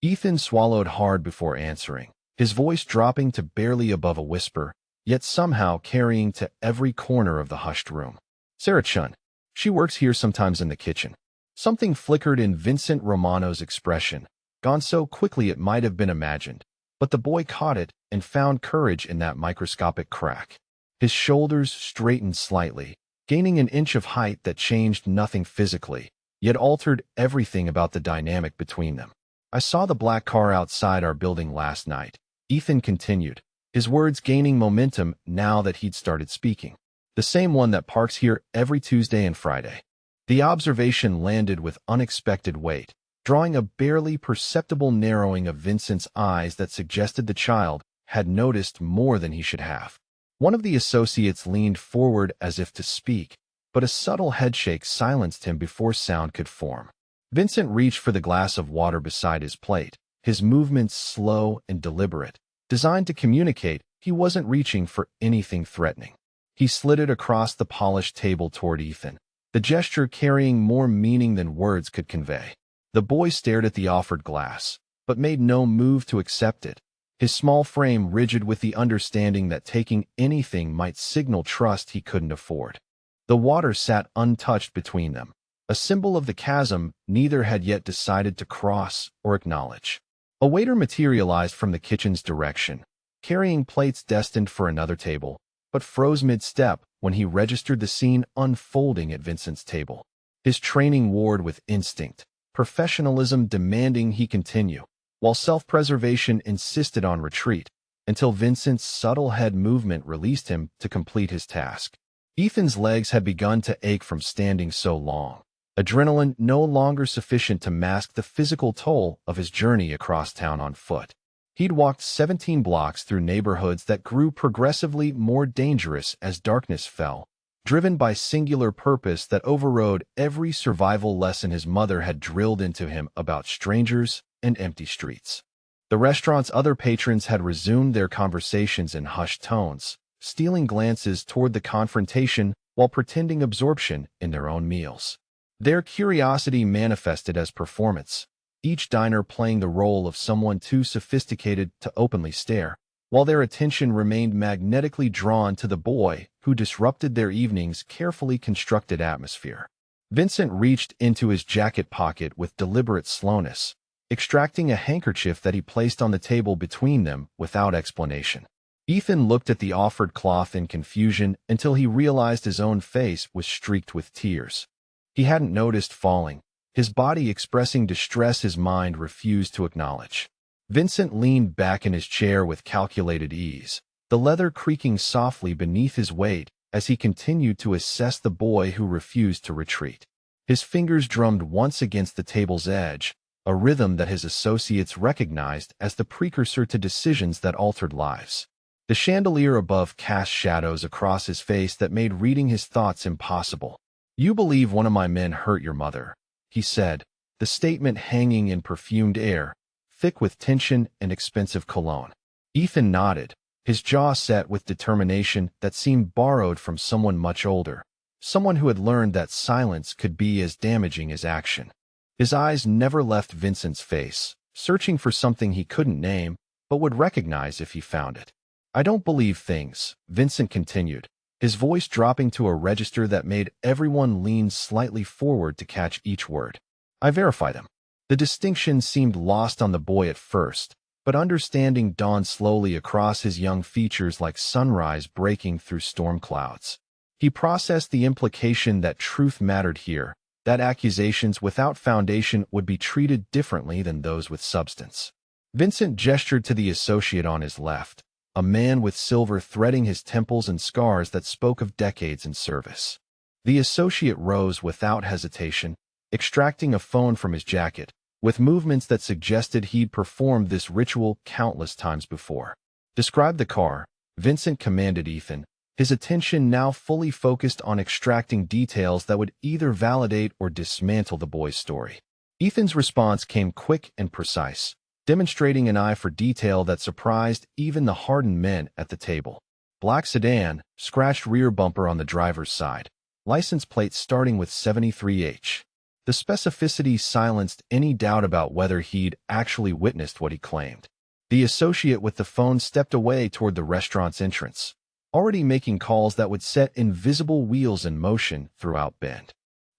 Ethan swallowed hard before answering, his voice dropping to barely above a whisper, yet somehow carrying to every corner of the hushed room. Sarah Chun. She works here sometimes in the kitchen. Something flickered in Vincent Romano's expression, gone so quickly it might have been imagined, but the boy caught it and found courage in that microscopic crack. His shoulders straightened slightly, gaining an inch of height that changed nothing physically, yet altered everything about the dynamic between them. I saw the black car outside our building last night, Ethan continued, his words gaining momentum now that he'd started speaking. The same one that parks here every Tuesday and Friday. The observation landed with unexpected weight, drawing a barely perceptible narrowing of Vincent's eyes that suggested the child had noticed more than he should have. One of the associates leaned forward as if to speak, but a subtle headshake silenced him before sound could form. Vincent reached for the glass of water beside his plate, his movements slow and deliberate, designed to communicate he wasn't reaching for anything threatening. He slid it across the polished table toward Ethan, the gesture carrying more meaning than words could convey. The boy stared at the offered glass, but made no move to accept it, his small frame rigid with the understanding that taking anything might signal trust he couldn't afford. The water sat untouched between them, a symbol of the chasm neither had yet decided to cross or acknowledge. A waiter materialized from the kitchen's direction, carrying plates destined for another table, but froze mid-step when he registered the scene unfolding at Vincent's table. His training warred with instinct, professionalism demanding he continue, while self-preservation insisted on retreat, until Vincent's subtle head movement released him to complete his task. Ethan's legs had begun to ache from standing so long, adrenaline no longer sufficient to mask the physical toll of his journey across town on foot. He'd walked 17 blocks through neighborhoods that grew progressively more dangerous as darkness fell, driven by singular purpose that overrode every survival lesson his mother had drilled into him about strangers and empty streets. The restaurant's other patrons had resumed their conversations in hushed tones, stealing glances toward the confrontation while pretending absorption in their own meals. Their curiosity manifested as performance, each diner playing the role of someone too sophisticated to openly stare, while their attention remained magnetically drawn to the boy who disrupted their evening's carefully constructed atmosphere. Vincent reached into his jacket pocket with deliberate slowness, extracting a handkerchief that he placed on the table between them without explanation. Ethan looked at the offered cloth in confusion until he realized his own face was streaked with tears. He hadn't noticed falling, his body expressing distress his mind refused to acknowledge. Vincent leaned back in his chair with calculated ease, the leather creaking softly beneath his weight as he continued to assess the boy who refused to retreat. His fingers drummed once against the table's edge, a rhythm that his associates recognized as the precursor to decisions that altered lives. The chandelier above cast shadows across his face that made reading his thoughts impossible. "You believe one of my men hurt your mother," he said, the statement hanging in perfumed air, thick with tension and expensive cologne. Ethan nodded, his jaw set with determination that seemed borrowed from someone much older, someone who had learned that silence could be as damaging as action. His eyes never left Vincent's face, searching for something he couldn't name, but would recognize if he found it. "I don't believe things," Vincent continued, his voice dropping to a register that made everyone lean slightly forward to catch each word. "I verify them." The distinction seemed lost on the boy at first, but understanding dawned slowly across his young features like sunrise breaking through storm clouds. He processed the implication that truth mattered here, that accusations without foundation would be treated differently than those with substance. Vincent gestured to the associate on his left, a man with silver threading his temples and scars that spoke of decades in service. The associate rose without hesitation, extracting a phone from his jacket, with movements that suggested he'd performed this ritual countless times before. "Describe the car," Vincent commanded Ethan, his attention now fully focused on extracting details that would either validate or dismantle the boy's story. Ethan's response came quick and precise, demonstrating an eye for detail that surprised even the hardened men at the table. Black sedan, scratched rear bumper on the driver's side, license plate starting with 73H. The specificity silenced any doubt about whether he'd actually witnessed what he claimed. The associate with the phone stepped away toward the restaurant's entrance, already making calls that would set invisible wheels in motion throughout Bend.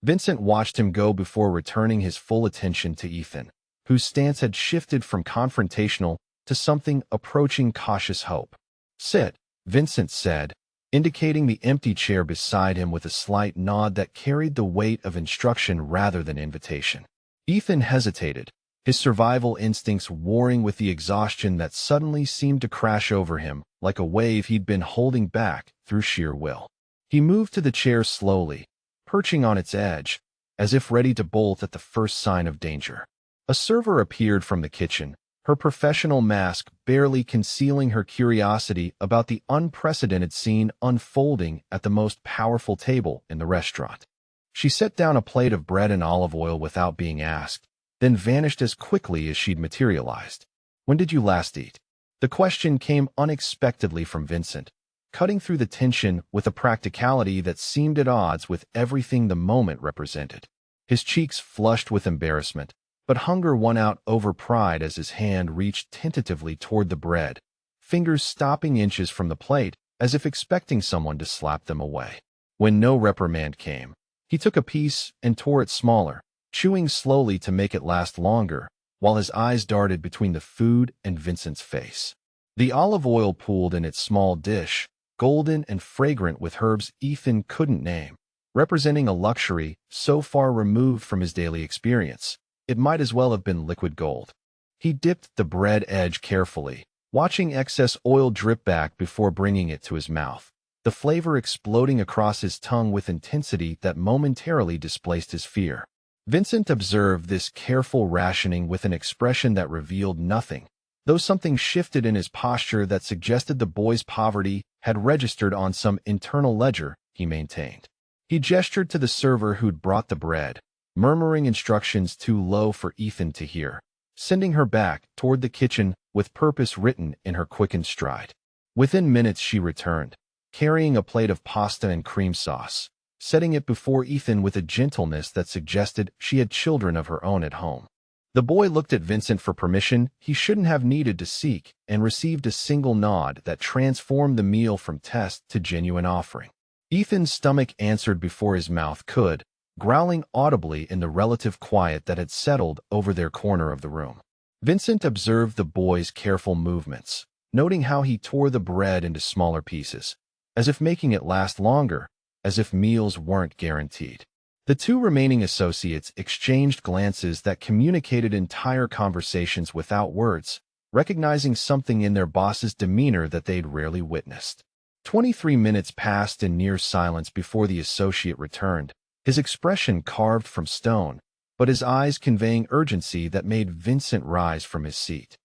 Vincent watched him go before returning his full attention to Ethan, whose stance had shifted from confrontational to something approaching cautious hope. "Sit," Vincent said, indicating the empty chair beside him with a slight nod that carried the weight of instruction rather than invitation. Ethan hesitated, his survival instincts warring with the exhaustion that suddenly seemed to crash over him like a wave he'd been holding back through sheer will. He moved to the chair slowly, perching on its edge, as if ready to bolt at the first sign of danger. A server appeared from the kitchen, her professional mask barely concealing her curiosity about the unprecedented scene unfolding at the most powerful table in the restaurant. She set down a plate of bread and olive oil without being asked, then vanished as quickly as she'd materialized. "When did you last eat?" The question came unexpectedly from Vincent, cutting through the tension with a practicality that seemed at odds with everything the moment represented. His cheeks flushed with embarrassment, but hunger won out over pride as his hand reached tentatively toward the bread, fingers stopping inches from the plate as if expecting someone to slap them away. When no reprimand came, he took a piece and tore it smaller, chewing slowly to make it last longer, while his eyes darted between the food and Vincent's face. The olive oil pooled in its small dish, golden and fragrant with herbs Ethan couldn't name, representing a luxury so far removed from his daily experience. It might as well have been liquid gold. He dipped the bread edge carefully, watching excess oil drip back before bringing it to his mouth, the flavor exploding across his tongue with intensity that momentarily displaced his fear. Vincent observed this careful rationing with an expression that revealed nothing, though something shifted in his posture that suggested the boy's poverty had registered on some internal ledger he maintained. He gestured to the server who'd brought the bread, murmuring instructions too low for Ethan to hear, sending her back toward the kitchen with purpose written in her quickened stride. Within minutes she returned, carrying a plate of pasta and cream sauce, setting it before Ethan with a gentleness that suggested she had children of her own at home. The boy looked at Vincent for permission he shouldn't have needed to seek and received a single nod that transformed the meal from test to genuine offering. Ethan's stomach answered before his mouth could, growling audibly in the relative quiet that had settled over their corner of the room. Vincent observed the boy's careful movements, noting how he tore the bread into smaller pieces, as if making it last longer, as if meals weren't guaranteed. The two remaining associates exchanged glances that communicated entire conversations without words, recognizing something in their boss's demeanor that they'd rarely witnessed. 23 minutes passed in near silence before the associate returned, his expression carved from stone, but his eyes conveying urgency that made Vincent rise from his seat.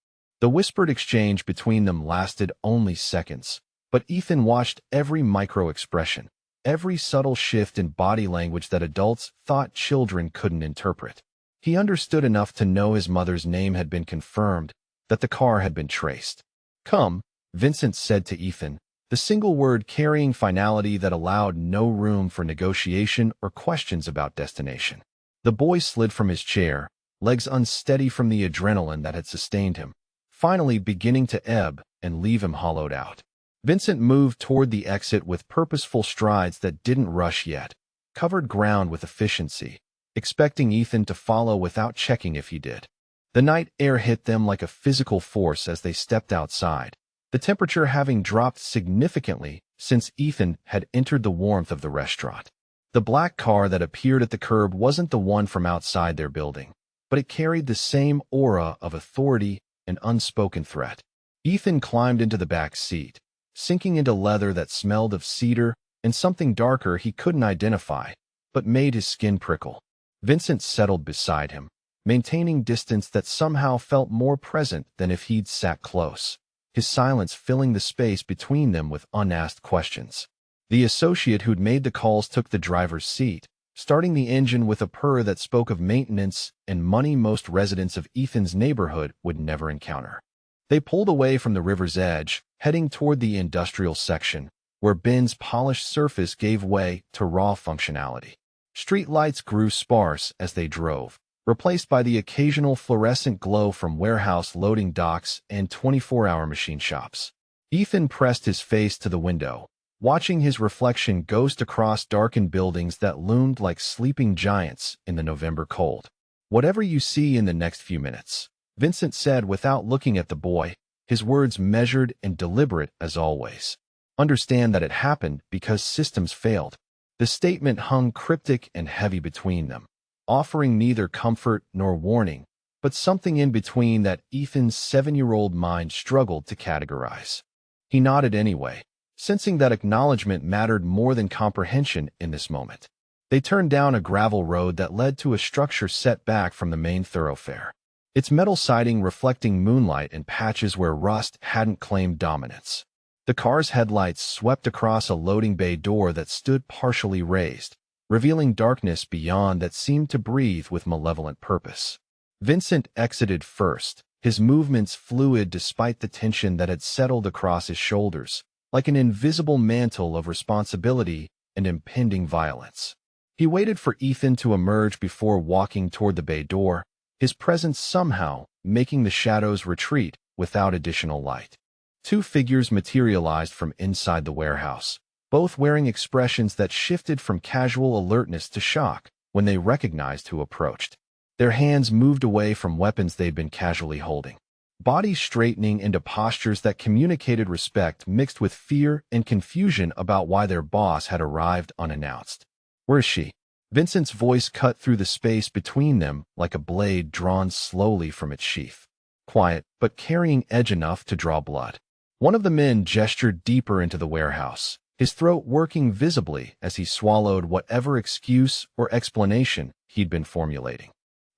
The whispered exchange between them lasted only seconds, but Ethan watched every micro-expression, every subtle shift in body language that adults thought children couldn't interpret. He understood enough to know his mother's name had been confirmed, that the car had been traced. "Come," Vincent said to Ethan, the single word carrying finality that allowed no room for negotiation or questions about destination. The boy slid from his chair, legs unsteady from the adrenaline that had sustained him, finally beginning to ebb and leave him hollowed out. Vincent moved toward the exit with purposeful strides that didn't rush yet, covered ground with efficiency, expecting Ethan to follow without checking if he did. The night air hit them like a physical force as they stepped outside, the temperature having dropped significantly since Ethan had entered the warmth of the restaurant. The black car that appeared at the curb wasn't the one from outside their building, but it carried the same aura of authority and unspoken threat. Ethan climbed into the back seat, sinking into leather that smelled of cedar and something darker he couldn't identify, but made his skin prickle. Vincent settled beside him, maintaining distance that somehow felt more present than if he'd sat close, his silence filling the space between them with unasked questions. The associate who'd made the calls took the driver's seat, starting the engine with a purr that spoke of maintenance and money most residents of Ethan's neighborhood would never encounter. They pulled away from the river's edge, heading toward the industrial section, where Ben's polished surface gave way to raw functionality. Street lights grew sparse as they drove, replaced by the occasional fluorescent glow from warehouse loading docks and 24-hour machine shops. Ethan pressed his face to the window, watching his reflection ghost across darkened buildings that loomed like sleeping giants in the November cold. "Whatever you see in the next few minutes," Vincent said without looking at the boy, his words measured and deliberate as always. "Understand that it happened because systems failed." The statement hung cryptic and heavy between them, offering neither comfort nor warning, but something in between that Ethan's 7-year-old mind struggled to categorize. He nodded anyway, sensing that acknowledgement mattered more than comprehension in this moment. They turned down a gravel road that led to a structure set back from the main thoroughfare, its metal siding reflecting moonlight in patches where rust hadn't claimed dominance. The car's headlights swept across a loading bay door that stood partially raised, revealing darkness beyond that seemed to breathe with malevolent purpose. Vincent exited first, his movements fluid despite the tension that had settled across his shoulders, like an invisible mantle of responsibility and impending violence. He waited for Ethan to emerge before walking toward the bay door, his presence somehow making the shadows retreat without additional light. Two figures materialized from inside the warehouse, both wearing expressions that shifted from casual alertness to shock when they recognized who approached. Their hands moved away from weapons they'd been casually holding, bodies straightening into postures that communicated respect mixed with fear and confusion about why their boss had arrived unannounced. "Where is she?" Vincent's voice cut through the space between them like a blade drawn slowly from its sheath. Quiet, but carrying edge enough to draw blood. One of the men gestured deeper into the warehouse, his throat working visibly as he swallowed whatever excuse or explanation he'd been formulating.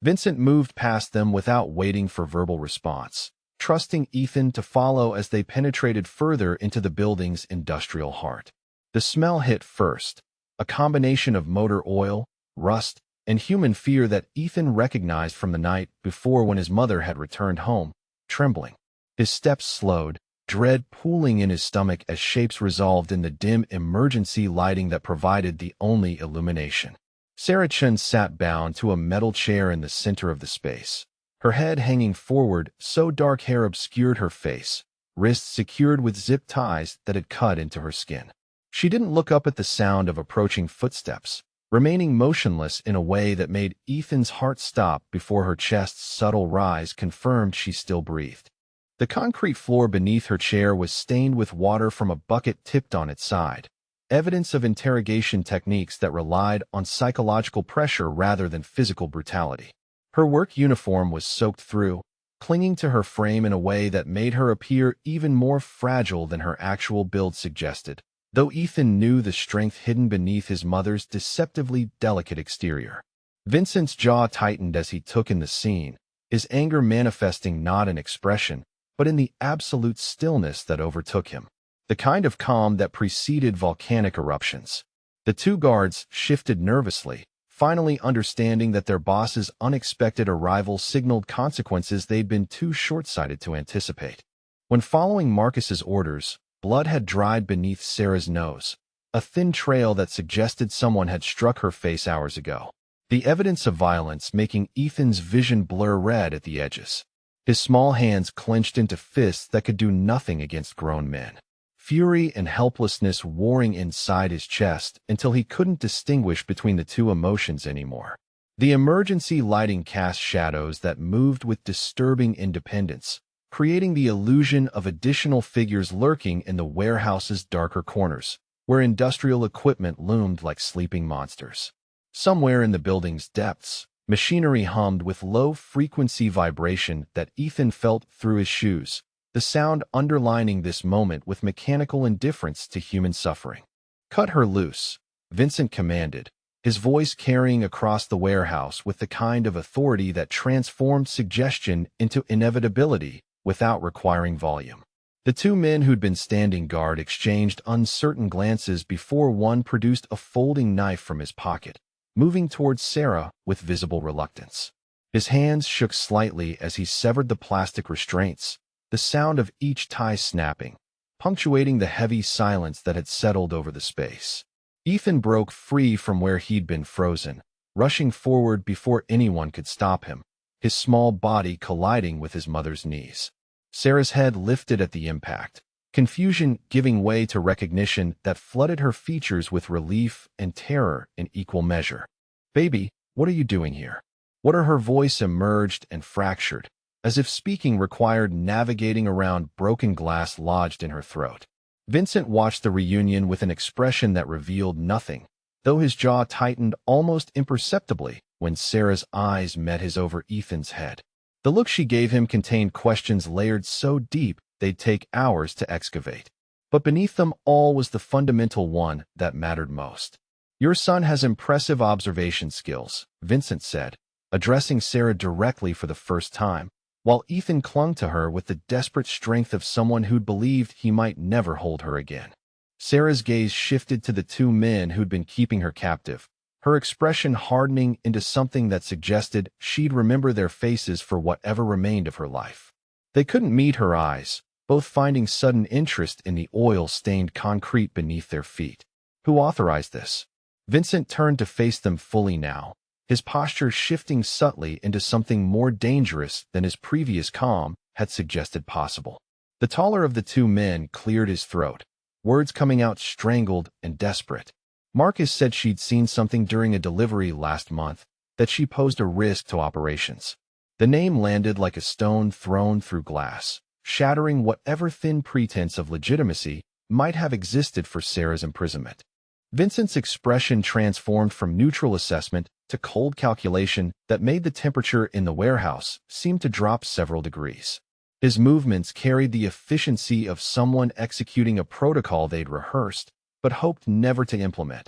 Vincent moved past them without waiting for verbal response, trusting Ethan to follow as they penetrated further into the building's industrial heart. The smell hit first, a combination of motor oil, rust, and human fear that Ethan recognized from the night before when his mother had returned home, trembling. His steps slowed, dread pooling in his stomach as shapes resolved in the dim emergency lighting that provided the only illumination. Sarah Chun sat bound to a metal chair in the center of the space, her head hanging forward so dark hair obscured her face, wrists secured with zip ties that had cut into her skin. She didn't look up at the sound of approaching footsteps, remaining motionless in a way that made Ethan's heart stop before her chest's subtle rise confirmed she still breathed. The concrete floor beneath her chair was stained with water from a bucket tipped on its side, evidence of interrogation techniques that relied on psychological pressure rather than physical brutality. Her work uniform was soaked through, clinging to her frame in a way that made her appear even more fragile than her actual build suggested, though Ethan knew the strength hidden beneath his mother's deceptively delicate exterior. Vincent's jaw tightened as he took in the scene, his anger manifesting not in expression, but in the absolute stillness that overtook him, the kind of calm that preceded volcanic eruptions. The two guards shifted nervously, finally understanding that their boss's unexpected arrival signaled consequences they'd been too short-sighted to anticipate. When following Marcus's orders, blood had dried beneath Sarah's nose, a thin trail that suggested someone had struck her face hours ago, the evidence of violence making Ethan's vision blur red at the edges. His small hands clenched into fists that could do nothing against grown men. Fury and helplessness warring inside his chest until he couldn't distinguish between the two emotions anymore. The emergency lighting cast shadows that moved with disturbing independence, creating the illusion of additional figures lurking in the warehouse's darker corners, where industrial equipment loomed like sleeping monsters. Somewhere in the building's depths, machinery hummed with low-frequency vibration that Ethan felt through his shoes, the sound underlining this moment with mechanical indifference to human suffering. "Cut her loose," Vincent commanded, his voice carrying across the warehouse with the kind of authority that transformed suggestion into inevitability without requiring volume. The two men who'd been standing guard exchanged uncertain glances before one produced a folding knife from his pocket, moving towards Sarah with visible reluctance. His hands shook slightly as he severed the plastic restraints, the sound of each tie snapping, punctuating the heavy silence that had settled over the space. Ethan broke free from where he'd been frozen, rushing forward before anyone could stop him, his small body colliding with his mother's knees. Sarah's head lifted at the impact, confusion giving way to recognition that flooded her features with relief and terror in equal measure. "Baby, what are you doing here?" Her voice emerged and fractured, as if speaking required navigating around broken glass lodged in her throat. Vincent watched the reunion with an expression that revealed nothing, though his jaw tightened almost imperceptibly when Sarah's eyes met his over Ethan's head. The look she gave him contained questions layered so deep they'd take hours to excavate. But beneath them all was the fundamental one that mattered most. "Your son has impressive observation skills," Vincent said, addressing Sarah directly for the first time, while Ethan clung to her with the desperate strength of someone who'd believed he might never hold her again. Sarah's gaze shifted to the two men who'd been keeping her captive, her expression hardening into something that suggested she'd remember their faces for whatever remained of her life. They couldn't meet her eyes, both finding sudden interest in the oil-stained concrete beneath their feet. "Who authorized this?" Vincent turned to face them fully now, his posture shifting subtly into something more dangerous than his previous calm had suggested possible. The taller of the two men cleared his throat, words coming out strangled and desperate. "Marcus said she'd seen something during a delivery last month, that she posed a risk to operations." The name landed like a stone thrown through glass, shattering whatever thin pretense of legitimacy might have existed for Sarah's imprisonment. Vincent's expression transformed from neutral assessment to cold calculation that made the temperature in the warehouse seem to drop several degrees. His movements carried the efficiency of someone executing a protocol they'd rehearsed, but hoped never to implement.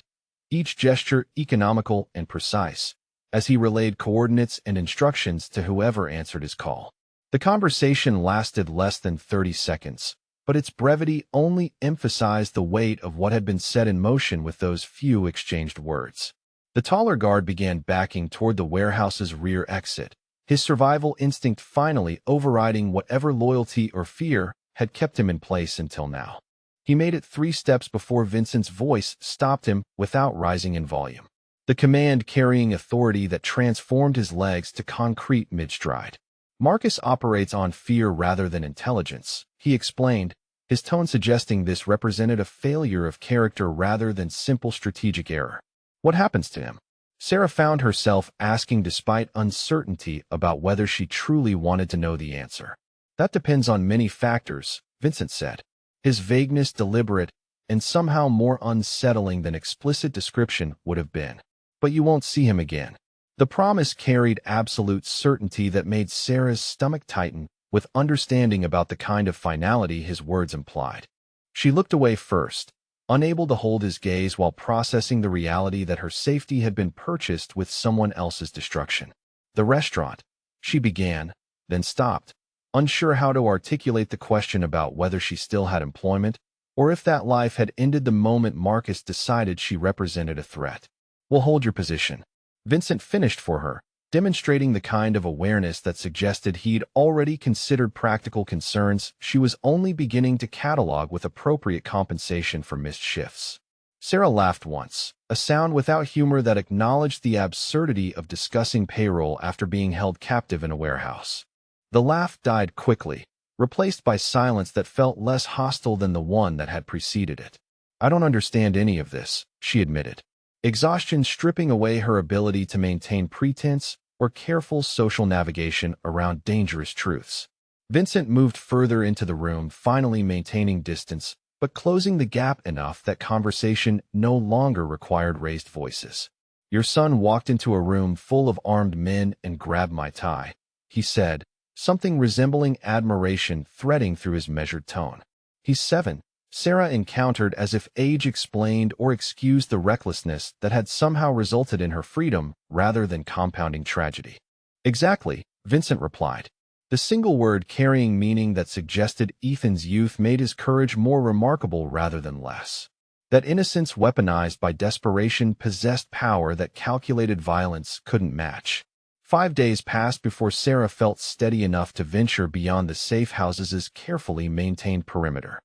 Each gesture economical and precise, as he relayed coordinates and instructions to whoever answered his call. The conversation lasted less than 30 seconds, but its brevity only emphasized the weight of what had been set in motion with those few exchanged words. The taller guard began backing toward the warehouse's rear exit, his survival instinct finally overriding whatever loyalty or fear had kept him in place until now. He made it 3 steps before Vincent's voice stopped him without rising in volume, the command carrying authority that transformed his legs to concrete mid-stride. "Marcus operates on fear rather than intelligence," he explained, his tone suggesting this represented a failure of character rather than simple strategic error. "What happens to him?" Sarah found herself asking despite uncertainty about whether she truly wanted to know the answer. "That depends on many factors," Vincent said, his vagueness deliberate and somehow more unsettling than explicit description would have been. "But you won't see him again." The promise carried absolute certainty that made Sarah's stomach tighten with understanding about the kind of finality his words implied. She looked away first, unable to hold his gaze while processing the reality that her safety had been purchased with someone else's destruction. "The restaurant," she began, then stopped, unsure how to articulate the question about whether she still had employment, or if that life had ended the moment Marcus decided she represented a threat. "We'll hold your position," Vincent finished for her, demonstrating the kind of awareness that suggested he'd already considered practical concerns she was only beginning to catalog with appropriate compensation for missed shifts. Sarah laughed once, a sound without humor that acknowledged the absurdity of discussing payroll after being held captive in a warehouse. The laugh died quickly, replaced by silence that felt less hostile than the one that had preceded it. "I don't understand any of this," she admitted, exhaustion stripping away her ability to maintain pretense or careful social navigation around dangerous truths. Vincent moved further into the room, finally maintaining distance, but closing the gap enough that conversation no longer required raised voices. "Your son walked into a room full of armed men and grabbed my tie," he said, something resembling admiration threading through his measured tone. "He's 7. Sarah encountered as if age explained or excused the recklessness that had somehow resulted in her freedom rather than compounding tragedy. "Exactly," Vincent replied, the single word carrying meaning that suggested Ethan's youth made his courage more remarkable rather than less. That innocence weaponized by desperation possessed power that calculated violence couldn't match. 5 days passed before Sarah felt steady enough to venture beyond the safe house's carefully maintained perimeter.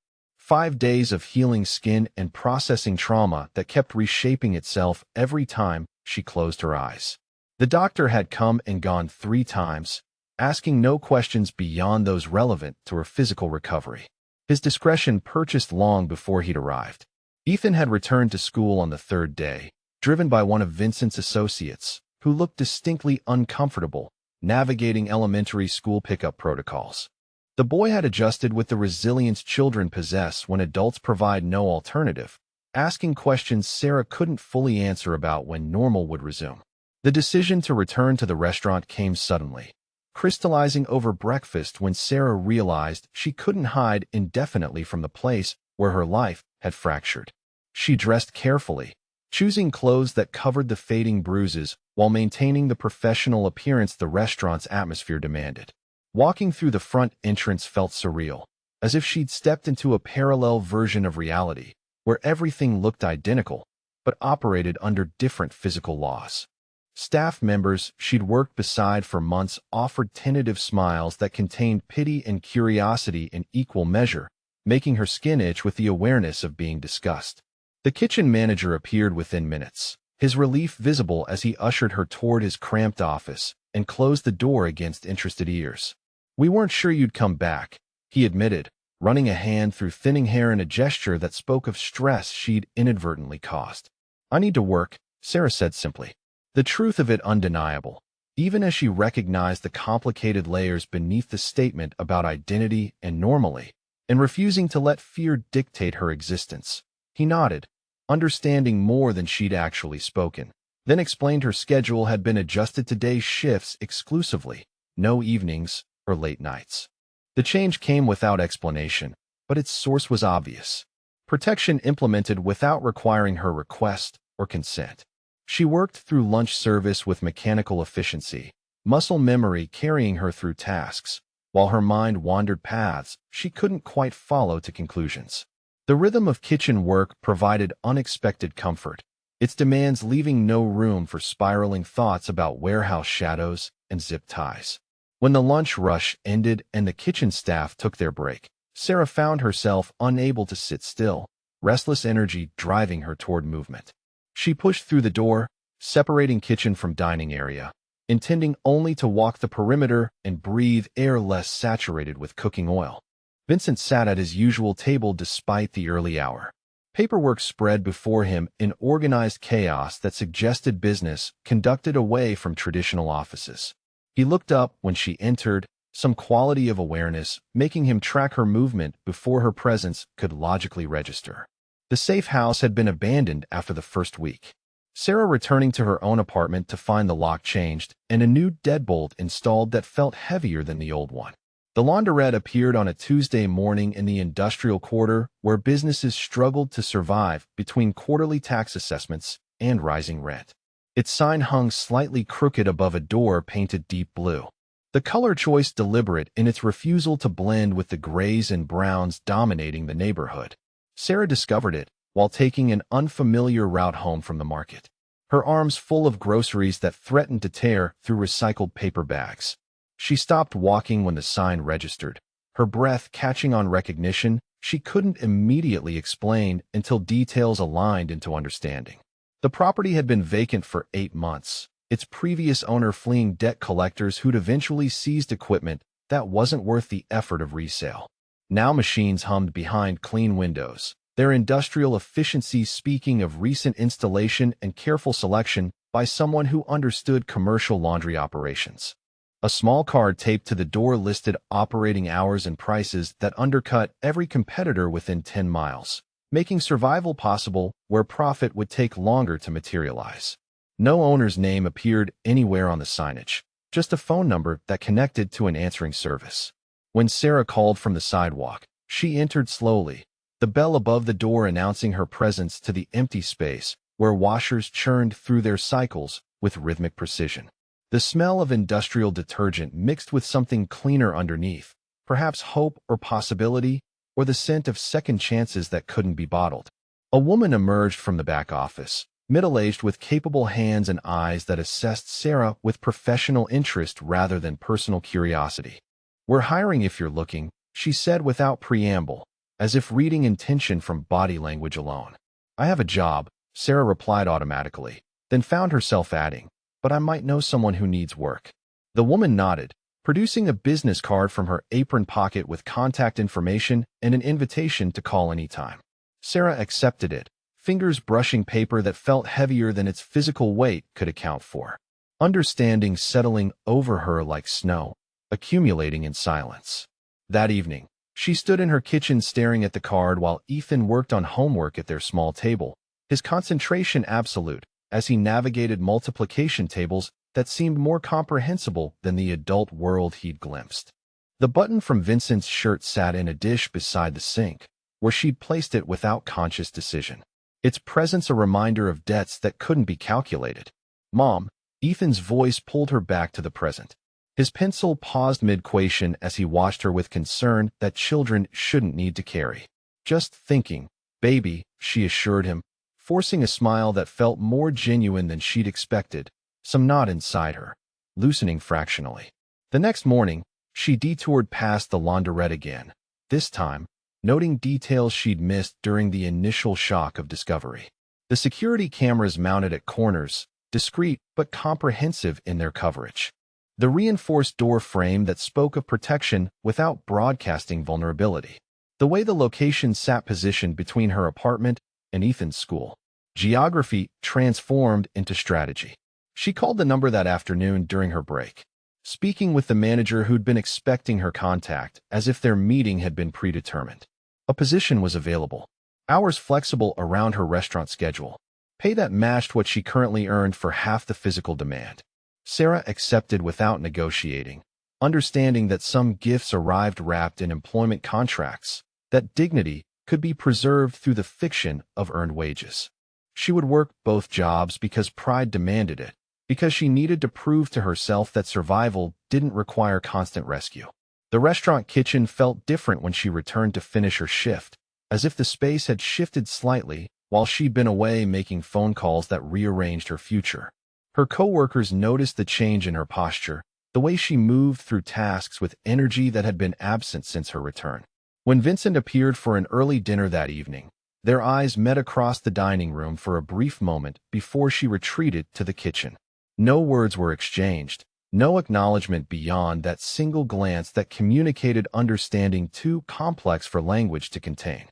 5 days of healing skin and processing trauma that kept reshaping itself every time she closed her eyes. The doctor had come and gone 3 times, asking no questions beyond those relevant to her physical recovery. His discretion purchased long before he'd arrived. Ethan had returned to school on the 3rd day, driven by one of Vincent's associates, who looked distinctly uncomfortable, navigating elementary school pickup protocols. The boy had adjusted with the resilience children possess when adults provide no alternative, asking questions Sarah couldn't fully answer about when normal would resume. The decision to return to the restaurant came suddenly, crystallizing over breakfast when Sarah realized she couldn't hide indefinitely from the place where her life had fractured. She dressed carefully, choosing clothes that covered the fading bruises while maintaining the professional appearance the restaurant's atmosphere demanded. Walking through the front entrance felt surreal, as if she'd stepped into a parallel version of reality, where everything looked identical, but operated under different physical laws. Staff members she'd worked beside for months offered tentative smiles that contained pity and curiosity in equal measure, making her skin itch with the awareness of being discussed. The kitchen manager appeared within minutes, his relief visible as he ushered her toward his cramped office and closed the door against interested ears. "We weren't sure you'd come back," he admitted, running a hand through thinning hair in a gesture that spoke of stress she'd inadvertently caused. "I need to work," Sarah said simply. The truth of it undeniable, even as she recognized the complicated layers beneath the statement about identity and normally, and refusing to let fear dictate her existence. He nodded, understanding more than she'd actually spoken, then explained her schedule had been adjusted to day shifts exclusively, no evenings or late nights. The change came without explanation, but its source was obvious. Protection implemented without requiring her request or consent. She worked through lunch service with mechanical efficiency, muscle memory carrying her through tasks, while her mind wandered paths she couldn't quite follow to conclusions. The rhythm of kitchen work provided unexpected comfort, its demands leaving no room for spiraling thoughts about warehouse shadows and zip ties. When the lunch rush ended and the kitchen staff took their break, Sarah found herself unable to sit still, restless energy driving her toward movement. She pushed through the door, separating kitchen from dining area, intending only to walk the perimeter and breathe air less saturated with cooking oil. Vincent sat at his usual table despite the early hour. Paperwork spread before him in organized chaos that suggested business conducted away from traditional offices. He looked up when she entered, some quality of awareness making him track her movement before her presence could logically register. The safe house had been abandoned after the first week. Sarah returning to her own apartment to find the lock changed and a new deadbolt installed that felt heavier than the old one. The laundrette appeared on a Tuesday morning in the industrial quarter where businesses struggled to survive between quarterly tax assessments and rising rent. Its sign hung slightly crooked above a door painted deep blue. The color choice deliberate in its refusal to blend with the grays and browns dominating the neighborhood. Sarah discovered it while taking an unfamiliar route home from the market, her arms full of groceries that threatened to tear through recycled paper bags. She stopped walking when the sign registered, her breath catching on recognition she couldn't immediately explain until details aligned into understanding. The property had been vacant for 8 months, its previous owner fleeing debt collectors who'd eventually seized equipment that wasn't worth the effort of resale. Now machines hummed behind clean windows, their industrial efficiency speaking of recent installation and careful selection by someone who understood commercial laundry operations. A small card taped to the door listed operating hours and prices that undercut every competitor within 10 miles, making survival possible where profit would take longer to materialize. No owner's name appeared anywhere on the signage, just a phone number that connected to an answering service. When Sarah called from the sidewalk, she entered slowly, the bell above the door announcing her presence to the empty space where washers churned through their cycles with rhythmic precision. The smell of industrial detergent mixed with something cleaner underneath, perhaps hope or possibility, or the scent of second chances that couldn't be bottled. A woman emerged from the back office, middle-aged with capable hands and eyes that assessed Sarah with professional interest rather than personal curiosity. "We're hiring if you're looking," she said without preamble, as if reading intention from body language alone. "I have a job," Sarah replied automatically, then found herself adding, "but I might know someone who needs work." The woman nodded, producing a business card from her apron pocket with contact information and an invitation to call anytime. Sarah accepted it, fingers brushing paper that felt heavier than its physical weight could account for. Understanding settling over her like snow, accumulating in silence. That evening, she stood in her kitchen staring at the card while Ethan worked on homework at their small table, his concentration absolute as he navigated multiplication tables that seemed more comprehensible than the adult world he'd glimpsed. The button from Vincent's shirt sat in a dish beside the sink, where she'd placed it without conscious decision, its presence a reminder of debts that couldn't be calculated. "Mom," Ethan's voice pulled her back to the present. His pencil paused mid-quation as he watched her with concern that children shouldn't need to carry. "Just thinking, baby," she assured him, forcing a smile that felt more genuine than she'd expected, some knot inside her, loosening fractionally. The next morning, she detoured past the laundrette again, this time, noting details she'd missed during the initial shock of discovery. The security cameras mounted at corners, discreet but comprehensive in their coverage. The reinforced door frame that spoke of protection without broadcasting vulnerability. The way the location sat positioned between her apartment and Ethan's school. Geography transformed into strategy. She called the number that afternoon during her break, speaking with the manager who'd been expecting her contact as if their meeting had been predetermined. A position was available, hours flexible around her restaurant schedule, pay that matched what she currently earned for half the physical demand. Sarah accepted without negotiating, understanding that some gifts arrived wrapped in employment contracts, that dignity could be preserved through the fiction of earned wages. She would work both jobs because pride demanded it, because she needed to prove to herself that survival didn't require constant rescue. The restaurant kitchen felt different when she returned to finish her shift, as if the space had shifted slightly while she'd been away making phone calls that rearranged her future. Her coworkers noticed the change in her posture, the way she moved through tasks with energy that had been absent since her return. When Vincent appeared for an early dinner that evening, their eyes met across the dining room for a brief moment before she retreated to the kitchen. No words were exchanged, no acknowledgement beyond that single glance that communicated understanding too complex for language to contain.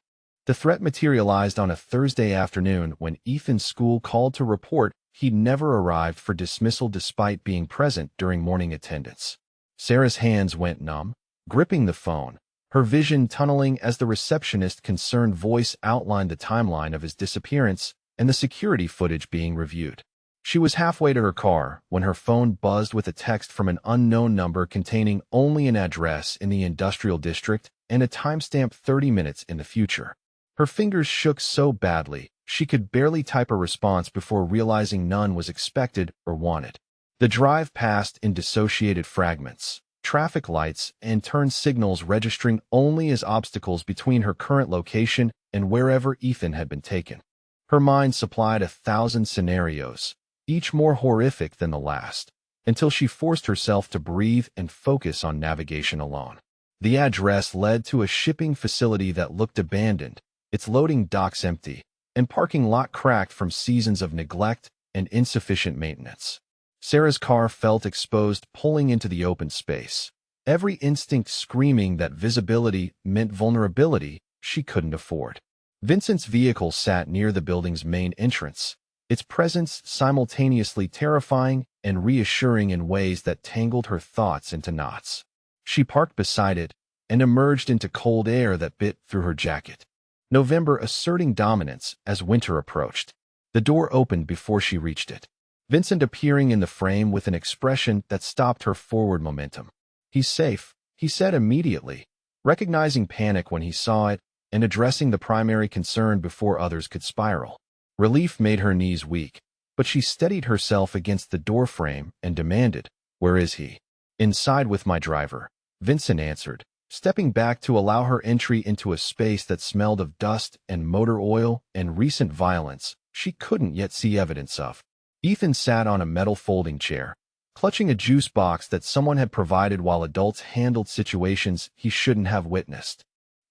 The threat materialized on a Thursday afternoon when Ethan's school called to report he'd never arrived for dismissal despite being present during morning attendance. Sarah's hands went numb, gripping the phone, her vision tunneling as the receptionist's concerned voice outlined the timeline of his disappearance and the security footage being reviewed. She was halfway to her car when her phone buzzed with a text from an unknown number containing only an address in the industrial district and a timestamp 30 minutes in the future. Her fingers shook so badly, she could barely type a response before realizing none was expected or wanted. The drive passed in dissociated fragments, traffic lights and turn signals registering only as obstacles between her current location and wherever Ethan had been taken. Her mind supplied 1,000 scenarios, each more horrific than the last, until she forced herself to breathe and focus on navigation alone. The address led to a shipping facility that looked abandoned, its loading docks empty, and parking lot cracked from seasons of neglect and insufficient maintenance. Sarah's car felt exposed pulling into the open space, every instinct screaming that visibility meant vulnerability she couldn't afford. Vincent's vehicle sat near the building's main entrance, its presence simultaneously terrifying and reassuring in ways that tangled her thoughts into knots. She parked beside it and emerged into cold air that bit through her jacket. November asserting dominance as winter approached. The door opened before she reached it, Vincent appearing in the frame with an expression that stopped her forward momentum. "He's safe," he said immediately, recognizing panic when he saw it and addressing the primary concern before others could spiral. Relief made her knees weak, but she steadied herself against the doorframe and demanded, "Where is he?" "Inside with my driver," Vincent answered, stepping back to allow her entry into a space that smelled of dust and motor oil and recent violence she couldn't yet see evidence of. Ethan sat on a metal folding chair, clutching a juice box that someone had provided while adults handled situations he shouldn't have witnessed.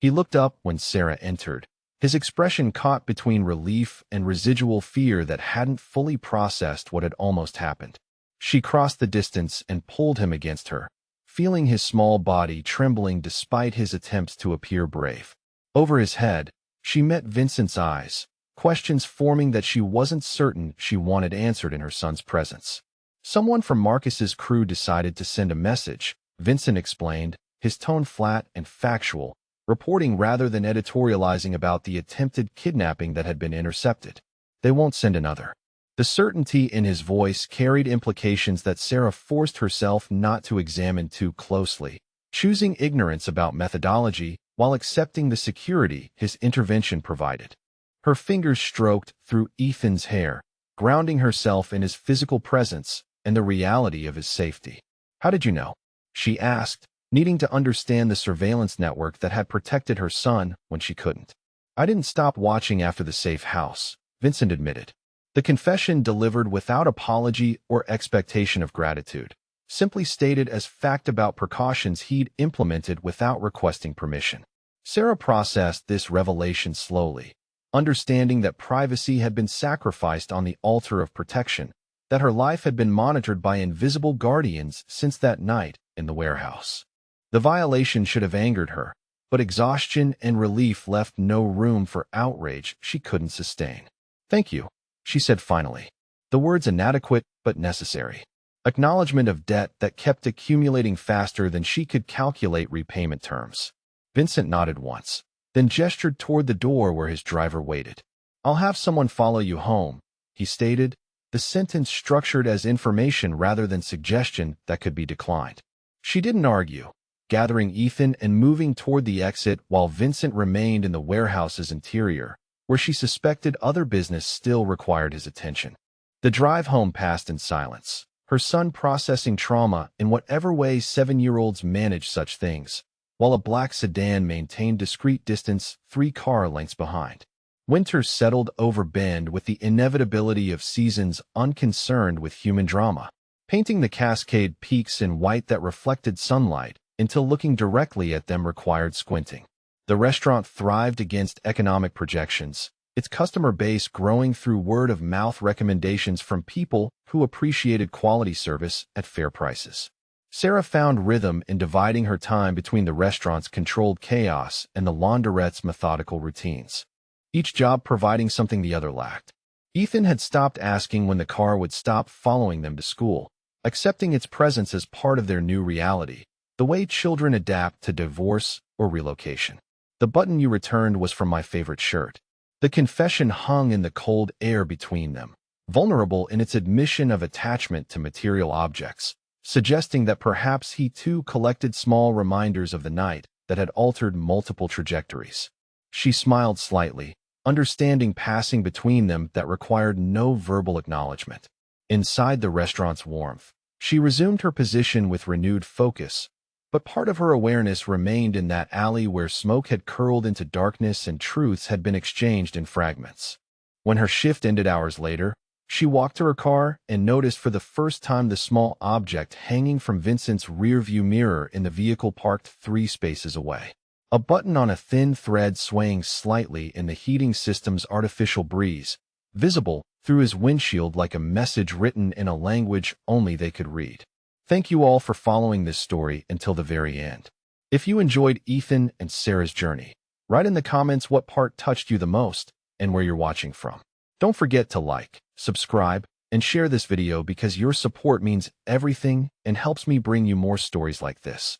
He looked up when Sarah entered, his expression caught between relief and residual fear that hadn't fully processed what had almost happened. She crossed the distance and pulled him against her, feeling his small body trembling despite his attempts to appear brave. Over his head, she met Vincent's eyes, questions forming that she wasn't certain she wanted answered in her son's presence. Someone from Marcus's crew decided to send a message, Vincent explained, his tone flat and factual, reporting rather than editorializing about the attempted kidnapping that had been intercepted. They won't send another. The certainty in his voice carried implications that Sarah forced herself not to examine too closely, choosing ignorance about methodology while accepting the security his intervention provided. Her fingers stroked through Ethan's hair, grounding herself in his physical presence and the reality of his safety. "How did you know?" she asked, needing to understand the surveillance network that had protected her son when she couldn't. "I didn't stop watching after the safe house," Vincent admitted. The confession delivered without apology or expectation of gratitude, simply stated as fact about precautions he'd implemented without requesting permission. Sarah processed this revelation slowly, understanding that privacy had been sacrificed on the altar of protection, that her life had been monitored by invisible guardians since that night in the warehouse. The violation should have angered her, but exhaustion and relief left no room for outrage she couldn't sustain. "Thank you," she said finally, the words inadequate but necessary. Acknowledgement of debt that kept accumulating faster than she could calculate repayment terms. Vincent nodded once, then gestured toward the door where his driver waited. "I'll have someone follow you home," he stated, the sentence structured as information rather than suggestion that could be declined. She didn't argue, gathering Ethan and moving toward the exit while Vincent remained in the warehouse's interior, where she suspected other business still required his attention. The drive home passed in silence, her son processing trauma in whatever way 7-year-olds manage such things, while a black sedan maintained discreet distance 3 car lengths behind. Winter settled over Bend with the inevitability of seasons unconcerned with human drama, painting the Cascade Peaks in white that reflected sunlight until looking directly at them required squinting. The restaurant thrived against economic projections, its customer base growing through word-of-mouth recommendations from people who appreciated quality service at fair prices. Sarah found rhythm in dividing her time between the restaurant's controlled chaos and the launderette's methodical routines, each job providing something the other lacked. Ethan had stopped asking when the car would stop following them to school, accepting its presence as part of their new reality, the way children adapt to divorce or relocation. "The button you returned was from my favorite shirt." The confession hung in the cold air between them, vulnerable in its admission of attachment to material objects, suggesting that perhaps he too collected small reminders of the night that had altered multiple trajectories. She smiled slightly, understanding passing between them that required no verbal acknowledgement. Inside the restaurant's warmth, she resumed her position with renewed focus, but part of her awareness remained in that alley where smoke had curled into darkness and truths had been exchanged in fragments. When her shift ended hours later, she walked to her car and noticed for the first time the small object hanging from Vincent's rearview mirror in the vehicle parked 3 spaces away. A button on a thin thread swaying slightly in the heating system's artificial breeze, visible through his windshield like a message written in a language only they could read. Thank you all for following this story until the very end. If you enjoyed Ethan and Sarah's journey, write in the comments what part touched you the most and where you're watching from. Don't forget to like, subscribe, and share this video because your support means everything and helps me bring you more stories like this.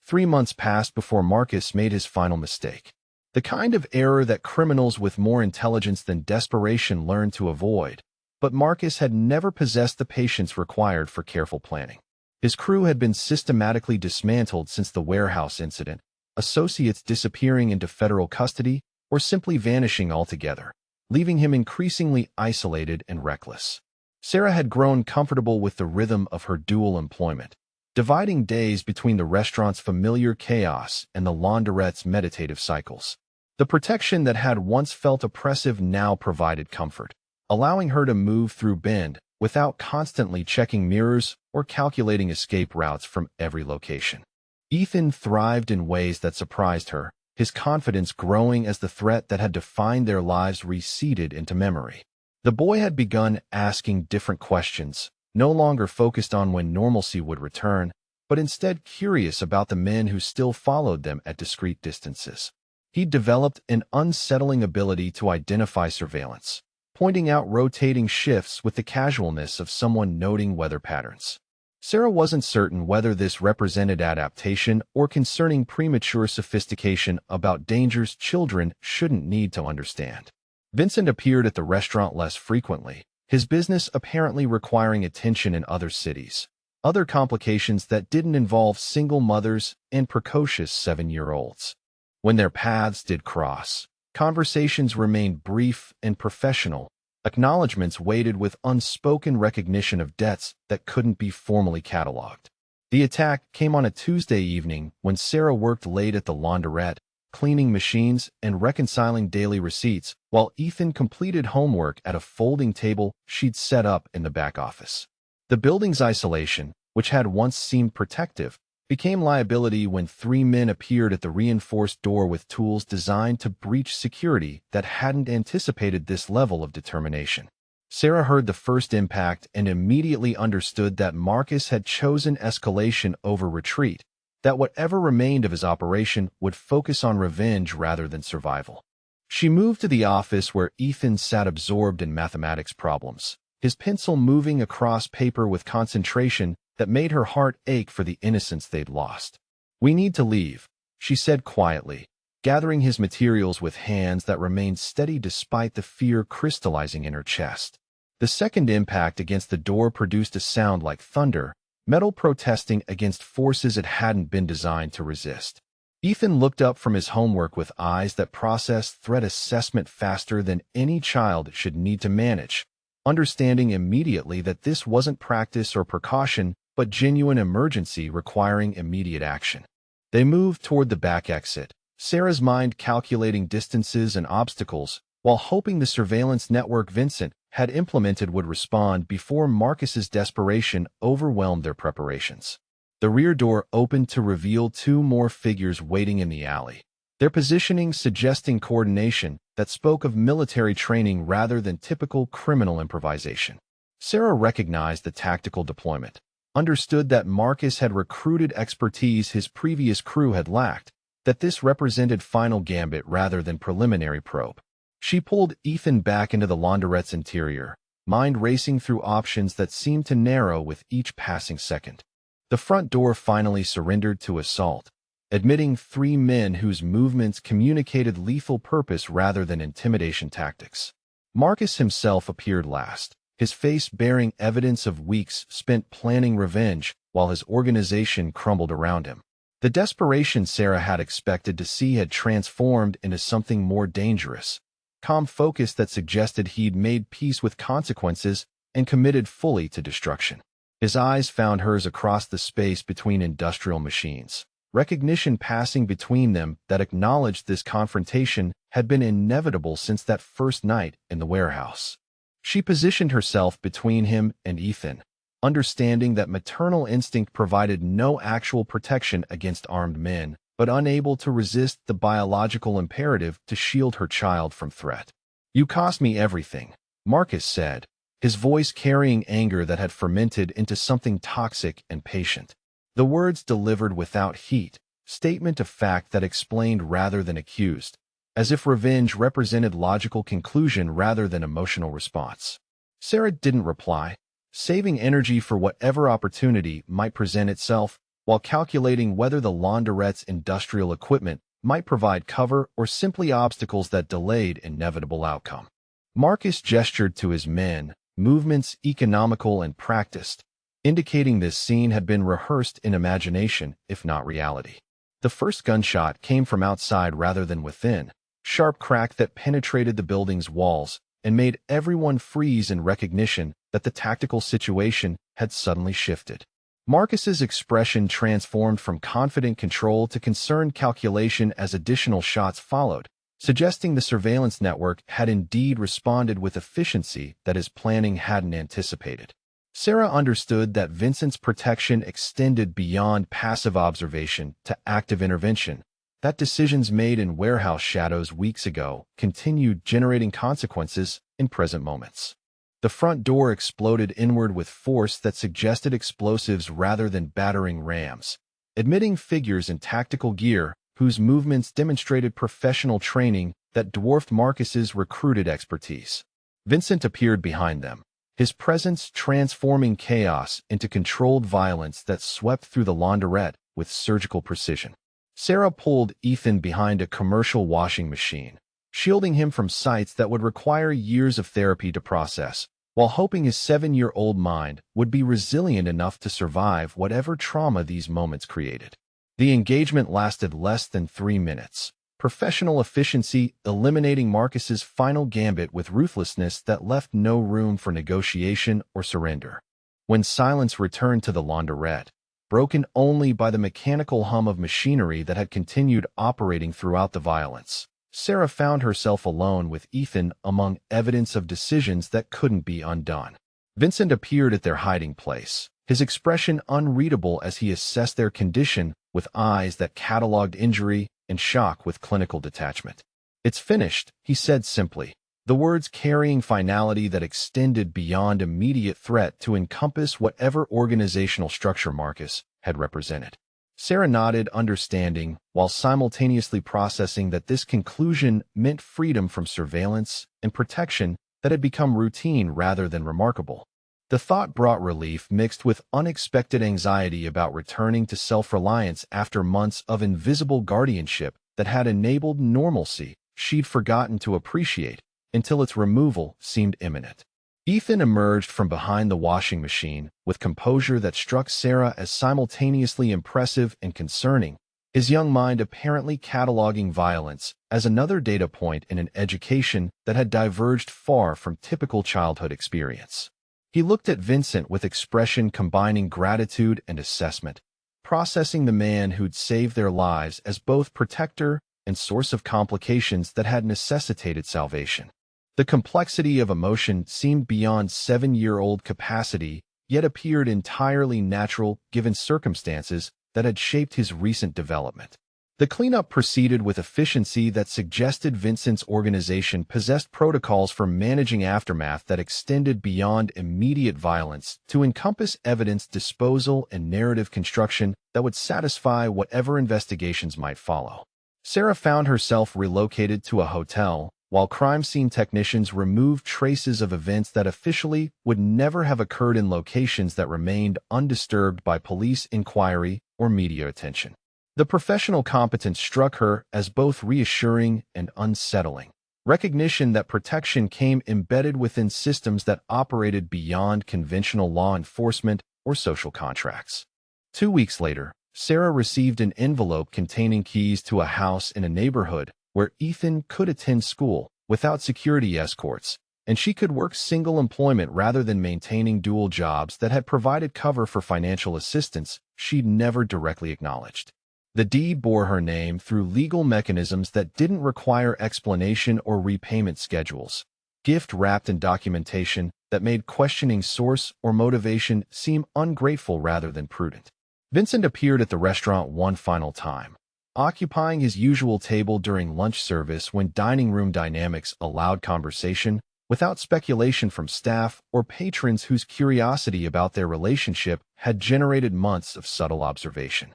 3 months passed before Marcus made his final mistake. The kind of error that criminals with more intelligence than desperation learn to avoid. But Marcus had never possessed the patience required for careful planning. His crew had been systematically dismantled since the warehouse incident, associates disappearing into federal custody or simply vanishing altogether, leaving him increasingly isolated and reckless. Sarah had grown comfortable with the rhythm of her dual employment, dividing days between the restaurant's familiar chaos and the launderette's meditative cycles. The protection that had once felt oppressive now provided comfort, allowing her to move through Bend without constantly checking mirrors or calculating escape routes from every location. Ethan thrived in ways that surprised her, his confidence growing as the threat that had defined their lives receded into memory. The boy had begun asking different questions, no longer focused on when normalcy would return, but instead curious about the men who still followed them at discreet distances. He'd developed an unsettling ability to identify surveillance, pointing out rotating shifts with the casualness of someone noting weather patterns. Sarah wasn't certain whether this represented adaptation or concerning premature sophistication about dangers children shouldn't need to understand. Vincent appeared at the restaurant less frequently, his business apparently requiring attention in other cities. Other complications that didn't involve single mothers and precocious 7-year-olds. When their paths did cross, conversations remained brief and professional, acknowledgments weighted with unspoken recognition of debts that couldn't be formally cataloged. The attack came on a Tuesday evening when Sarah worked late at the laundrette, cleaning machines and reconciling daily receipts, while Ethan completed homework at a folding table she'd set up in the back office. The building's isolation, which had once seemed protective, became liability when 3 men appeared at the reinforced door with tools designed to breach security that hadn't anticipated this level of determination. Sarah heard the first impact and immediately understood that Marcus had chosen escalation over retreat, that whatever remained of his operation would focus on revenge rather than survival. She moved to the office where Ethan sat absorbed in mathematics problems, his pencil moving across paper with concentration that made her heart ache for the innocence they'd lost. "We need to leave," she said quietly, gathering his materials with hands that remained steady despite the fear crystallizing in her chest. The second impact against the door produced a sound like thunder, metal protesting against forces it hadn't been designed to resist. Ethan looked up from his homework with eyes that processed threat assessment faster than any child should need to manage, understanding immediately that this wasn't practice or precaution, but genuine emergency requiring immediate action. They moved toward the back exit, Sarah's mind calculating distances and obstacles, while hoping the surveillance network Vincent had implemented would respond before Marcus's desperation overwhelmed their preparations. The rear door opened to reveal 2 more figures waiting in the alley, their positioning suggesting coordination that spoke of military training rather than typical criminal improvisation. Sarah recognized the tactical deployment, understood that Marcus had recruited expertise his previous crew had lacked, that this represented final gambit rather than preliminary probe. She pulled Ethan back into the laundrette's interior, mind racing through options that seemed to narrow with each passing second. The front door finally surrendered to assault, admitting 3 men whose movements communicated lethal purpose rather than intimidation tactics. Marcus himself appeared last, his face bearing evidence of weeks spent planning revenge while his organization crumbled around him. The desperation Sarah had expected to see had transformed into something more dangerous, calm focus that suggested he'd made peace with consequences and committed fully to destruction. His eyes found hers across the space between industrial machines, recognition passing between them that acknowledged this confrontation had been inevitable since that first night in the warehouse. She positioned herself between him and Ethan, understanding that maternal instinct provided no actual protection against armed men, but unable to resist the biological imperative to shield her child from threat. "You cost me everything," Marcus said, his voice carrying anger that had fermented into something toxic and patient. The words delivered without heat, statement of fact that explained rather than accused, as if revenge represented logical conclusion rather than emotional response. Sarah didn't reply, saving energy for whatever opportunity might present itself, while calculating whether the laundrette's industrial equipment might provide cover or simply obstacles that delayed inevitable outcome. Marcus gestured to his men, movements economical and practiced, indicating this scene had been rehearsed in imagination, if not reality. The first gunshot came from outside rather than within, sharp crack that penetrated the building's walls and made everyone freeze in recognition that the tactical situation had suddenly shifted. Marcus's expression transformed from confident control to concerned calculation as additional shots followed, suggesting the surveillance network had indeed responded with efficiency that his planning hadn't anticipated. Sarah understood that Vincent's protection extended beyond passive observation to active intervention, that decisions made in warehouse shadows weeks ago continued generating consequences in present moments. The front door exploded inward with force that suggested explosives rather than battering rams, admitting figures in tactical gear whose movements demonstrated professional training that dwarfed Marcus's recruited expertise. Vincent appeared behind them, his presence transforming chaos into controlled violence that swept through the launderette with surgical precision. Sarah pulled Ethan behind a commercial washing machine, shielding him from sights that would require years of therapy to process, while hoping his 7-year-old mind would be resilient enough to survive whatever trauma these moments created. The engagement lasted less than 3 minutes. Professional efficiency eliminating Marcus's final gambit with ruthlessness that left no room for negotiation or surrender. When silence returned to the launderette, broken only by the mechanical hum of machinery that had continued operating throughout the violence, Sarah found herself alone with Ethan among evidence of decisions that couldn't be undone. Vincent appeared at their hiding place, his expression unreadable as he assessed their condition with eyes that cataloged injury and shock with clinical detachment. "It's finished," he said simply, the words carrying finality that extended beyond immediate threat to encompass whatever organizational structure Marcus had represented. Sarah nodded, understanding, while simultaneously processing that this conclusion meant freedom from surveillance and protection that had become routine rather than remarkable. The thought brought relief mixed with unexpected anxiety about returning to self-reliance after months of invisible guardianship that had enabled normalcy she'd forgotten to appreciate until its removal seemed imminent. Ethan emerged from behind the washing machine with composure that struck Sarah as simultaneously impressive and concerning, his young mind apparently cataloging violence as another data point in an education that had diverged far from typical childhood experience. He looked at Vincent with expression combining gratitude and assessment, processing the man who'd saved their lives as both protector and source of complications that had necessitated salvation. The complexity of emotion seemed beyond 7-year-old capacity, yet appeared entirely natural given circumstances that had shaped his recent development. The cleanup proceeded with efficiency that suggested Vincent's organization possessed protocols for managing aftermath that extended beyond immediate violence to encompass evidence disposal and narrative construction that would satisfy whatever investigations might follow. Sarah found herself relocated to a hotel, while crime scene technicians removed traces of events that officially would never have occurred in locations that remained undisturbed by police inquiry or media attention. The professional competence struck her as both reassuring and unsettling. Recognition that protection came embedded within systems that operated beyond conventional law enforcement or social contracts. 2 weeks later, Sarah received an envelope containing keys to a house in a neighborhood where Ethan could attend school without security escorts, and she could work single employment rather than maintaining dual jobs that had provided cover for financial assistance she'd never directly acknowledged. The deed bore her name through legal mechanisms that didn't require explanation or repayment schedules, gift-wrapped in documentation that made questioning source or motivation seem ungrateful rather than prudent. Vincent appeared at the restaurant one final time, occupying his usual table during lunch service when dining room dynamics allowed conversation, without speculation from staff or patrons whose curiosity about their relationship had generated months of subtle observation.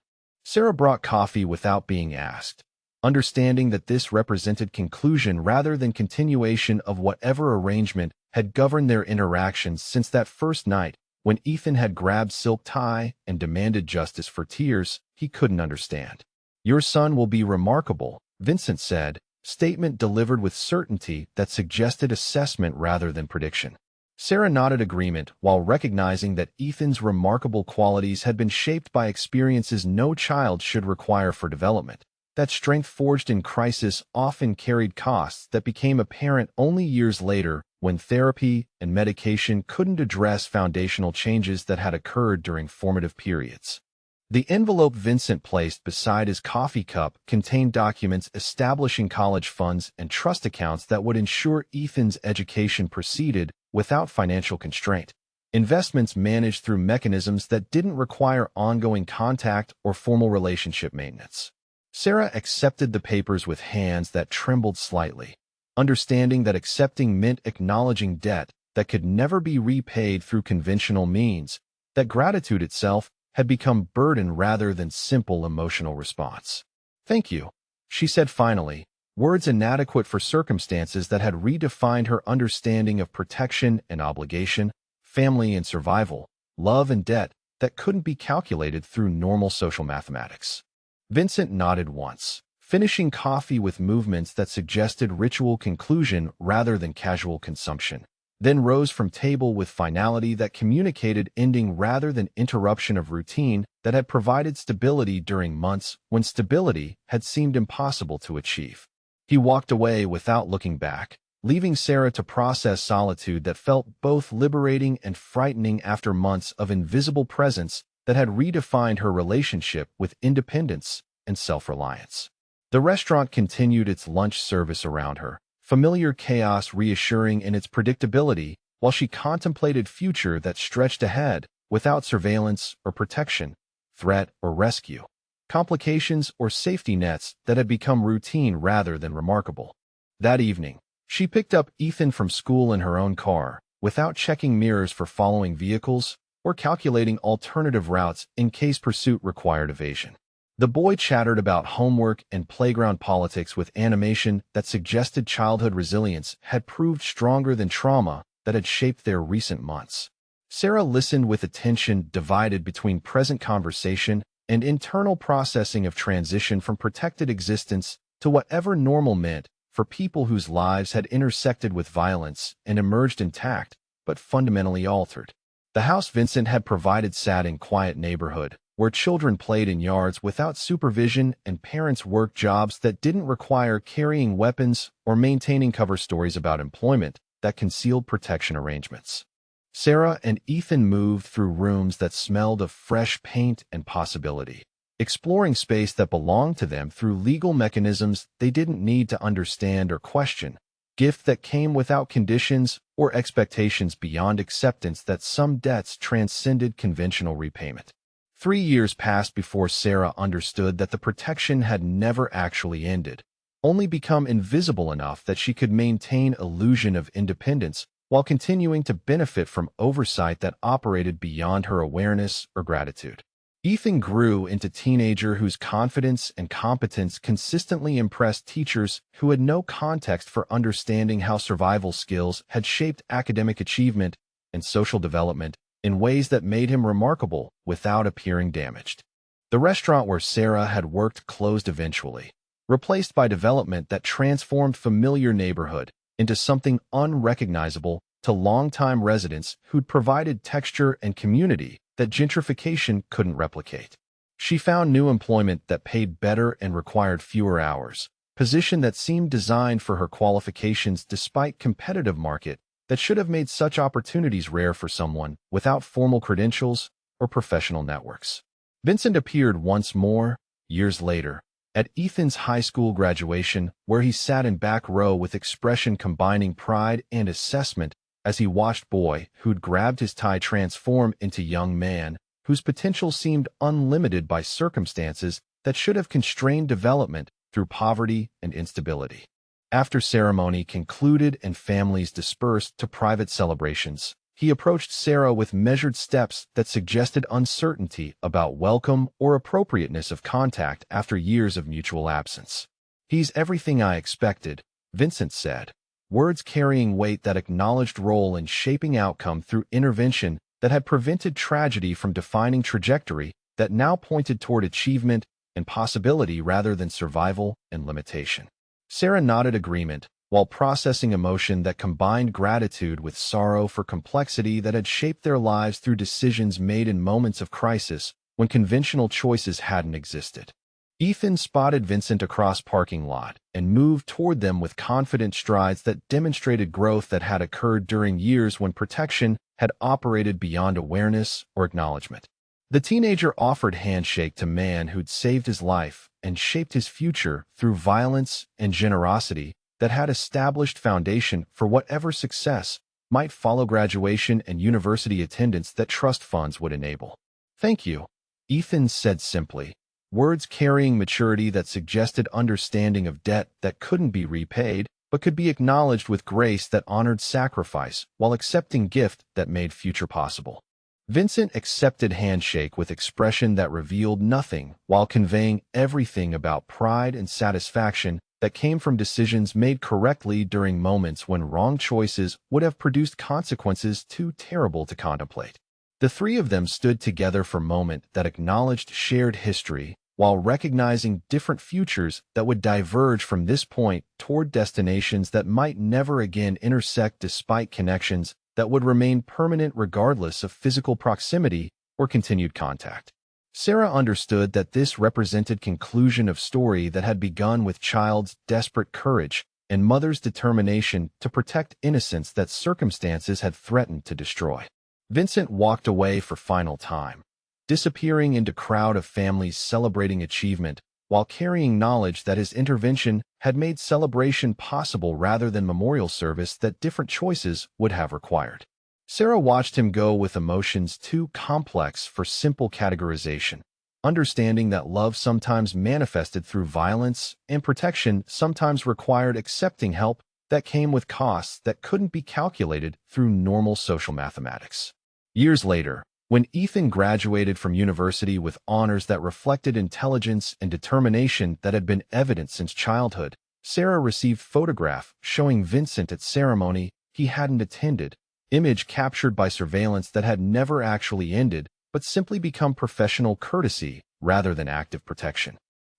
Sarah brought coffee without being asked, understanding that this represented conclusion rather than continuation of whatever arrangement had governed their interactions since that first night when Ethan had grabbed silk tie and demanded justice for tears he couldn't understand. "Your son will be remarkable," Vincent said, statement delivered with certainty that suggested assessment rather than prediction. Sarah nodded agreement while recognizing that Ethan's remarkable qualities had been shaped by experiences no child should require for development. That strength forged in crisis often carried costs that became apparent only years later when therapy and medication couldn't address foundational changes that had occurred during formative periods. The envelope Vincent placed beside his coffee cup contained documents establishing college funds and trust accounts that would ensure Ethan's education proceeded without financial constraint. Investments managed through mechanisms that didn't require ongoing contact or formal relationship maintenance. Sarah accepted the papers with hands that trembled slightly, understanding that accepting meant acknowledging debt that could never be repaid through conventional means, that gratitude itself had become burden rather than simple emotional response. "Thank you," she said finally, words inadequate for circumstances that had redefined her understanding of protection and obligation, family and survival, love and debt that couldn't be calculated through normal social mathematics. Vincent nodded once, finishing coffee with movements that suggested ritual conclusion rather than casual consumption, then rose from table with finality that communicated ending rather than interruption of routine that had provided stability during months when stability had seemed impossible to achieve. He walked away without looking back, leaving Sarah to process solitude that felt both liberating and frightening after months of invisible presence that had redefined her relationship with independence and self-reliance. The restaurant continued its lunch service around her, familiar chaos reassuring in its predictability, while she contemplated future that stretched ahead without surveillance or protection, threat or rescue, complications or safety nets that had become routine rather than remarkable. That evening, she picked up Ethan from school in her own car, without checking mirrors for following vehicles or calculating alternative routes in case pursuit required evasion. The boy chattered about homework and playground politics with animation that suggested childhood resilience had proved stronger than trauma that had shaped their recent months. Sarah listened with attention divided between present conversation and internal processing of transition from protected existence to whatever normal meant for people whose lives had intersected with violence and emerged intact, but fundamentally altered. The house Vincent had provided sat in quiet neighborhood, where children played in yards without supervision and parents worked jobs that didn't require carrying weapons or maintaining cover stories about employment that concealed protection arrangements. Sarah and Ethan moved through rooms that smelled of fresh paint and possibility, exploring space that belonged to them through legal mechanisms they didn't need to understand or question, gift that came without conditions or expectations beyond acceptance that some debts transcended conventional repayment. 3 years passed before Sarah understood that the protection had never actually ended, only become invisible enough that she could maintain illusion of independence while continuing to benefit from oversight that operated beyond her awareness or gratitude. Ethan grew into a teenager whose confidence and competence consistently impressed teachers who had no context for understanding how survival skills had shaped academic achievement and social development in ways that made him remarkable without appearing damaged. The restaurant where Sarah had worked closed eventually, replaced by development that transformed familiar neighborhood into something unrecognizable to longtime residents who'd provided texture and community that gentrification couldn't replicate. She found new employment that paid better and required fewer hours, position that seemed designed for her qualifications despite competitive market that should have made such opportunities rare for someone without formal credentials or professional networks. Vincent appeared once more, years later, at Ethan's high school graduation, where he sat in back row with expression combining pride and assessment as he watched boy who'd grabbed his tie transform into young man whose potential seemed unlimited by circumstances that should have constrained development through poverty and instability. After ceremony concluded and families dispersed to private celebrations, he approached Sarah with measured steps that suggested uncertainty about welcome or appropriateness of contact after years of mutual absence. "He's everything I expected," Vincent said, words carrying weight that acknowledged role in shaping outcome through intervention that had prevented tragedy from defining trajectory that now pointed toward achievement and possibility rather than survival and limitation. Sarah nodded agreement, while processing emotion that combined gratitude with sorrow for complexity that had shaped their lives through decisions made in moments of crisis when conventional choices hadn't existed. Ethan spotted Vincent across parking lot and moved toward them with confident strides that demonstrated growth that had occurred during years when protection had operated beyond awareness or acknowledgement. The teenager offered handshake to man who'd saved his life and shaped his future through violence and generosity that had established foundation for whatever success might follow graduation and university attendance that trust funds would enable. "Thank you," Ethan said simply, words carrying maturity that suggested understanding of debt that couldn't be repaid, but could be acknowledged with grace that honored sacrifice while accepting gift that made future possible. Vincent accepted handshake with expression that revealed nothing while conveying everything about pride and satisfaction that came from decisions made correctly during moments when wrong choices would have produced consequences too terrible to contemplate. The three of them stood together for a moment that acknowledged shared history, while recognizing different futures that would diverge from this point toward destinations that might never again intersect despite connections that would remain permanent regardless of physical proximity or continued contact. Sarah understood that this represented conclusion of story that had begun with child's desperate courage and mother's determination to protect innocence that circumstances had threatened to destroy. Vincent walked away for final time, disappearing into crowd of families celebrating achievement while carrying knowledge that his intervention had made celebration possible rather than memorial service that different choices would have required. Sarah watched him go with emotions too complex for simple categorization, understanding that love sometimes manifested through violence and protection sometimes required accepting help that came with costs that couldn't be calculated through normal social mathematics. Years later, when Ethan graduated from university with honors that reflected intelligence and determination that had been evident since childhood, Sarah received photograph showing Vincent at ceremony he hadn't attended, image captured by surveillance that had never actually ended but simply become professional courtesy rather than active protection.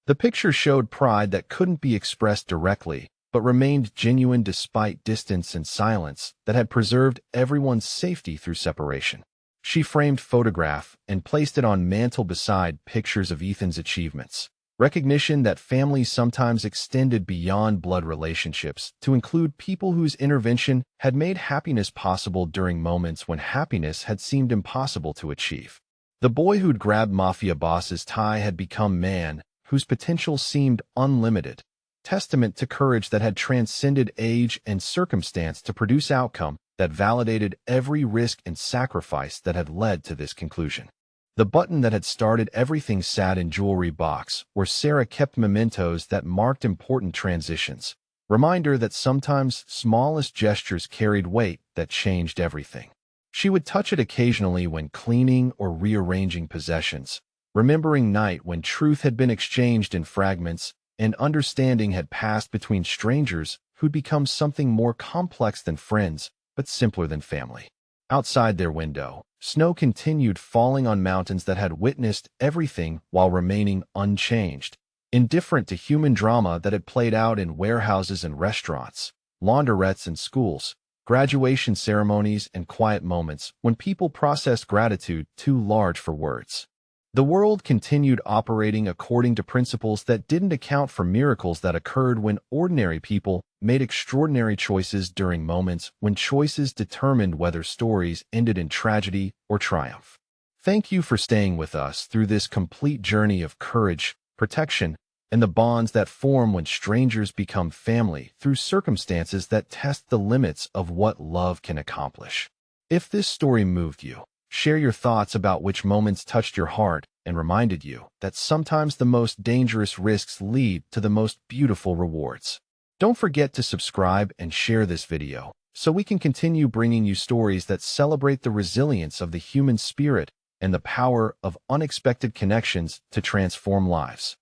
The picture showed pride that couldn't be expressed directly, but remained genuine despite distance and silence that had preserved everyone's safety through separation. She framed photograph and placed it on mantel beside pictures of Ethan's achievements. Recognition that families sometimes extended beyond blood relationships to include people whose intervention had made happiness possible during moments when happiness had seemed impossible to achieve. The boy who'd grabbed Mafia boss's tie had become man, whose potential seemed unlimited, testament to courage that had transcended age and circumstance to produce outcome that validated every risk and sacrifice that had led to this conclusion. The button that had started everything sat in jewelry box, where Sarah kept mementos that marked important transitions, reminder that sometimes smallest gestures carried weight that changed everything. She would touch it occasionally when cleaning or rearranging possessions, remembering night when truth had been exchanged in fragments and understanding had passed between strangers who'd become something more complex than friends, but simpler than family. Outside their window, snow continued falling on mountains that had witnessed everything while remaining unchanged, indifferent to human drama that had played out in warehouses and restaurants, laundrettes and schools, graduation ceremonies and quiet moments when people processed gratitude too large for words. The world continued operating according to principles that didn't account for miracles that occurred when ordinary people made extraordinary choices during moments when choices determined whether stories ended in tragedy or triumph. Thank you for staying with us through this complete journey of courage, protection, and the bonds that form when strangers become family through circumstances that test the limits of what love can accomplish. If this story moved you, share your thoughts about which moments touched your heart and reminded you that sometimes the most dangerous risks lead to the most beautiful rewards. Don't forget to subscribe and share this video so we can continue bringing you stories that celebrate the resilience of the human spirit and the power of unexpected connections to transform lives.